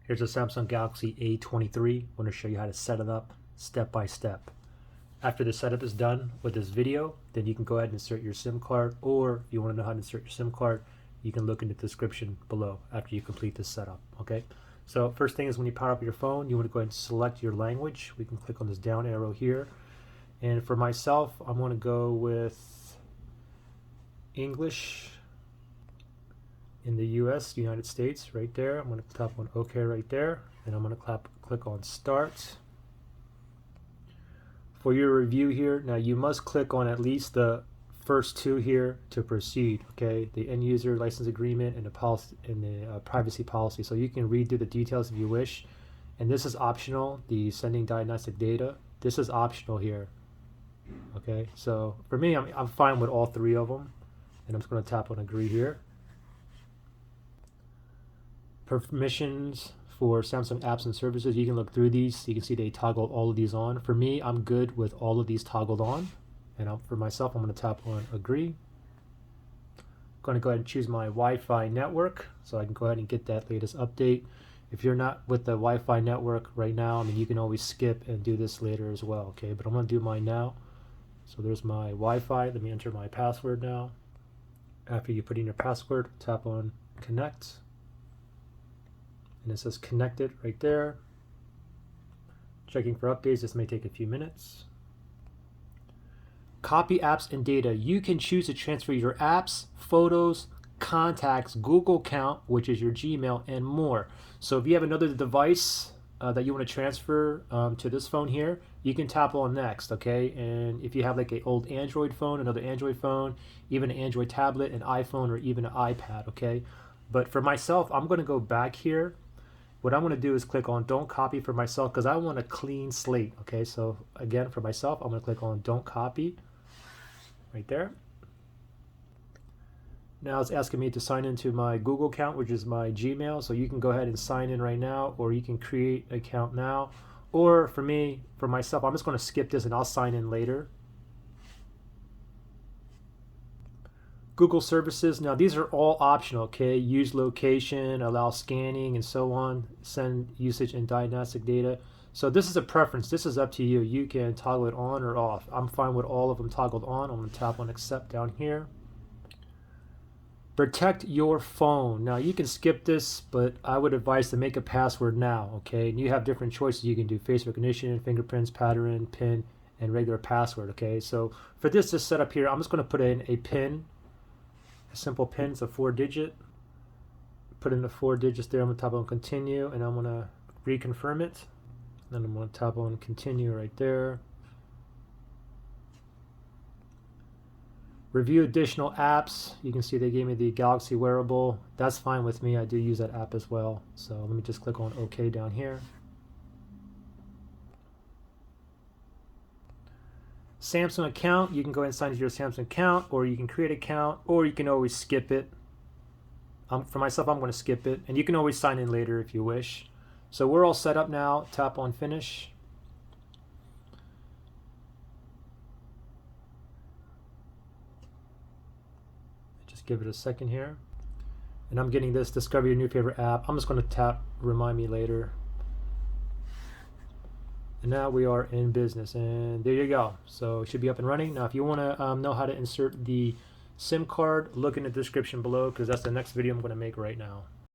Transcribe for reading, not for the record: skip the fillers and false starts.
Here's a Samsung Galaxy A23. I'm going to show you how to set it up step by step. After the setup is done with this video, then you can go ahead and insert your SIM card, or if you want to know how to insert your SIM card, you can look in the description below after you complete this setup. Okay, so first thing is when you power up your phone, you want to go ahead and select your language. We can click on this down arrow here, and for myself, I'm going to go with English in the US, United States, right there. I'm going to tap on OK right there, and I'm going to click on Start. For your review here, now you must click on at least the first two here to proceed. Okay, the end user license agreement and the policy and the privacy policy. So you can read through the details if you wish, and this is optional. The sending diagnostic data, this is optional here. Okay, so for me, I'm fine with all three of them, and I'm just going to tap on Agree here. Permissions for Samsung apps and services, you can look through these. You can see they toggle all of these on. For me, I'm good with all of these toggled on, and for myself, I'm going to tap on Agree. I'm going to go ahead and choose my Wi-Fi network so I can go ahead and get that latest update. If you're not with the Wi-Fi network right now, I mean, you can always skip and do this later as well. Okay, but I'm going to do mine now. So there's my Wi-Fi. Let me enter my password now. After you put in your password, tap on Connect. And it says connected right there. Checking for updates. This may take a few minutes. Copy apps and data. You can choose to transfer your apps, photos, contacts, Google account, which is your Gmail, and more. So if you have another device that you want to transfer to this phone here, you can tap on next. Okay, and if you have like an old Android phone, another Android phone, even an Android tablet, an iPhone, or even an iPad. Okay, but for myself, I'm going to go back here. What I'm going to do is click on Don't Copy for myself because I want a clean slate. Okay, so again, for myself, I'm going to click on Don't Copy right there. Now it's asking me to sign into my Google account, which is my Gmail. So you can go ahead and sign in right now, or you can create an account now. Or for me, for myself, I'm just going to skip this and I'll sign in later. Google services, now these are all optional. Okay, use location, allow scanning, and so on, send usage and diagnostic data. So this is a preference. This is up to you. You can toggle it on or off. I'm fine with all of them toggled on. I'm going to tap on accept down here. Protect your phone. Now you can skip this, but I would advise to make a password now. Okay, and you have different choices. You can do face recognition, fingerprints, pattern, PIN, and regular password. Okay, so for this setup here, I'm just going to put in a PIN. Simple PIN, it's a 4-digit. Put in the 4 digits there. I'm going to tap on continue, and I'm going to reconfirm it. Then I'm going to tap on continue right there. Review additional apps. You can see they gave me the Galaxy wearable. That's fine with me. I do use that app as well. So let me just click on OK down here. Samsung account, you can go ahead and sign into your Samsung account, or you can create an account, or you can always skip it. For myself, I'm going to skip it, and you can always sign in later if you wish. So we're all set up now. Tap on finish. Just give it a second here. And I'm getting this discover your new favorite app. I'm just going to tap remind me later. And now we are in business, and there you go. So it should be up and running. Now if you want to know how to insert the SIM card, look in the description below because that's the next video I'm going to make right now.